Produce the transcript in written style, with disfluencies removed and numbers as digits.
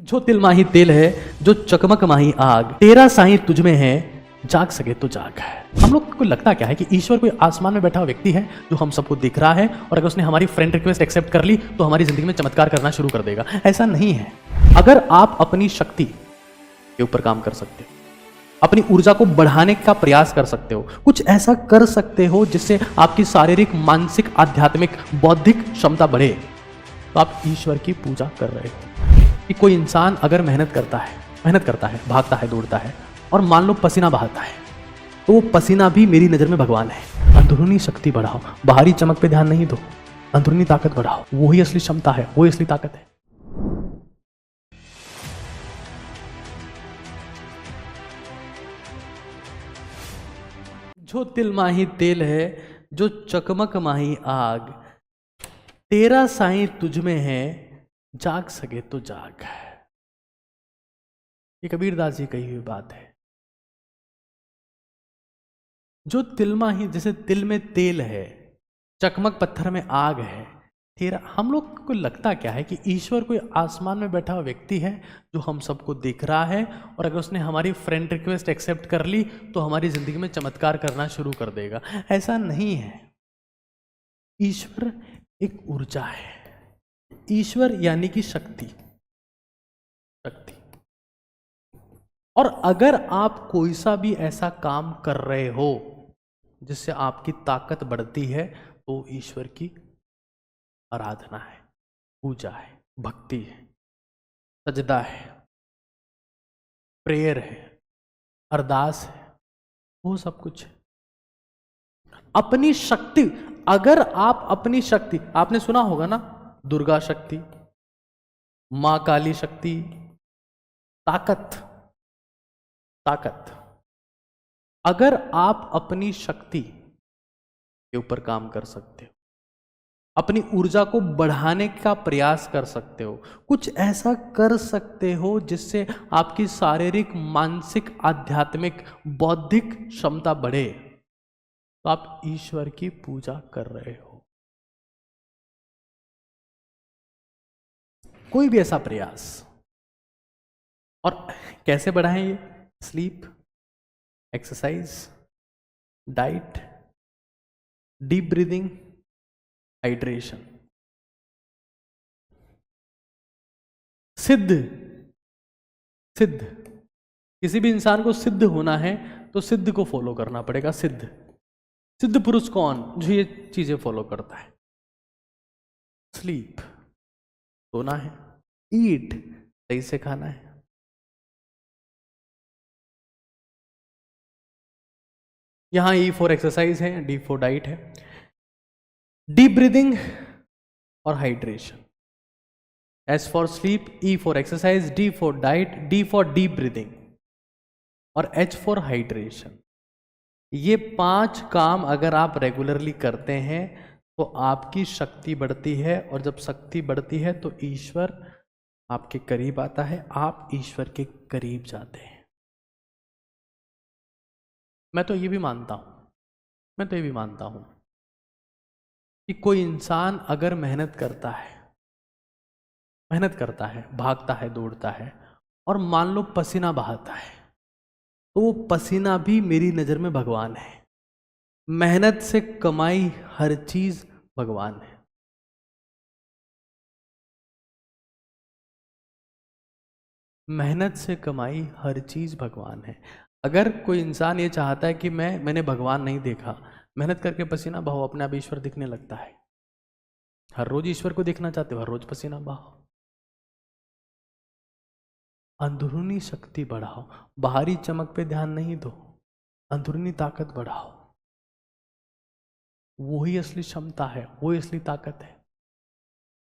जो तिल माही तेल है, जो चकमक माही आग, तेरा साईं तुझ में है, जाग सके तो जाग है। हम लोग को लगता क्या है कि ईश्वर कोई आसमान में बैठा हुआ व्यक्ति है जो हम सबको दिख रहा है और अगर उसने हमारी फ्रेंड रिक्वेस्ट एक्सेप्ट कर ली तो हमारी जिंदगी में चमत्कार करना शुरू कर देगा। ऐसा नहीं है। अगर आप अपनी शक्ति के ऊपर काम कर सकते हो, अपनी ऊर्जा को बढ़ाने का प्रयास कर सकते हो, कुछ ऐसा कर सकते हो जिससे आपकी शारीरिक, मानसिक, आध्यात्मिक, बौद्धिक क्षमता बढ़े, तो आप ईश्वर की पूजा कर रहे हो। कि कोई इंसान अगर मेहनत करता है, भागता है, दौड़ता है और मान लो पसीना बहाता है, तो वो पसीना भी मेरी नजर में भगवान है। अंदरूनी शक्ति बढ़ाओ, बाहरी चमक पे ध्यान नहीं दो, अंदरूनी ताकत बढ़ाओ। वही असली क्षमता है, वही असली ताकत है। जो तिल माही तेल है, जो चकमक माही आग, तेरा साईं तुझ में है, जाग सके तो जाग। ये कबीरदास जी कही हुई बात है। जो तिल माही, जैसे तिल में तेल है, चकमक पत्थर में आग है, तेरा, हम लोग को लगता क्या है कि ईश्वर कोई आसमान में बैठा हुआ व्यक्ति है जो हम सबको देख रहा है और अगर उसने हमारी फ्रेंड रिक्वेस्ट एक्सेप्ट कर ली तो हमारी जिंदगी में चमत्कार करना शुरू कर देगा। ऐसा नहीं है। ईश्वर एक ऊर्जा है। ईश्वर यानी कि शक्ति। और अगर आप कोई सा भी ऐसा काम कर रहे हो जिससे आपकी ताकत बढ़ती है तो ईश्वर की आराधना है, पूजा है, भक्ति है, सजदा है, प्रेयर है, अरदास है, वो सब कुछ है। अपनी शक्ति, अगर आप अपनी शक्ति, आपने सुना होगा ना, दुर्गा शक्ति, मां काली शक्ति, ताकत। अगर आप अपनी शक्ति के ऊपर काम कर सकते हो, अपनी ऊर्जा को बढ़ाने का प्रयास कर सकते हो, कुछ ऐसा कर सकते हो जिससे आपकी शारीरिक, मानसिक, आध्यात्मिक, बौद्धिक क्षमता बढ़े, तो आप ईश्वर की पूजा कर रहे हो। कोई भी ऐसा प्रयास। और कैसे बढ़ाएं ये? Sleep, exercise, diet, deep breathing, hydration. सिद्ध किसी भी इंसान को सिद्ध होना है तो सिद्ध को फॉलो करना पड़ेगा। सिद्ध पुरुष कौन? जो ये चीजें फॉलो करता है। स्लीप, सोना है। ईट, सही से खाना है। यहां ई फॉर एक्सरसाइज है, डी फॉर डाइट है, डीप ब्रीदिंग और hydration. S for sleep, E for exercise, D for diet, D for deep breathing और एच फॉर हाइड्रेशन। ये 5 काम अगर आप रेगुलरली करते हैं तो आपकी शक्ति बढ़ती है और जब शक्ति बढ़ती है तो ईश्वर आपके करीब आता है, आप ईश्वर के करीब जाते हैं। मैं तो ये भी मानता हूं कि कोई इंसान अगर मेहनत करता है, भागता है, दौड़ता है और मान लो पसीना बहाता है, तो वो पसीना भी मेरी नजर में भगवान है। मेहनत से कमाई हर चीज भगवान है। मेहनत से कमाई हर चीज भगवान है। अगर कोई इंसान ये चाहता है कि मैंने भगवान नहीं देखा, मेहनत करके पसीना बहाओ, अपने आप ईश्वर दिखने लगता है। हर रोज ईश्वर को देखना चाहते हो, हर रोज पसीना बहाओ। अंदरूनी शक्ति बढ़ाओ, बाहरी चमक पे ध्यान नहीं दो, अंदरूनी ताकत बढ़ाओ। वही असली क्षमता है, वही असली ताकत है।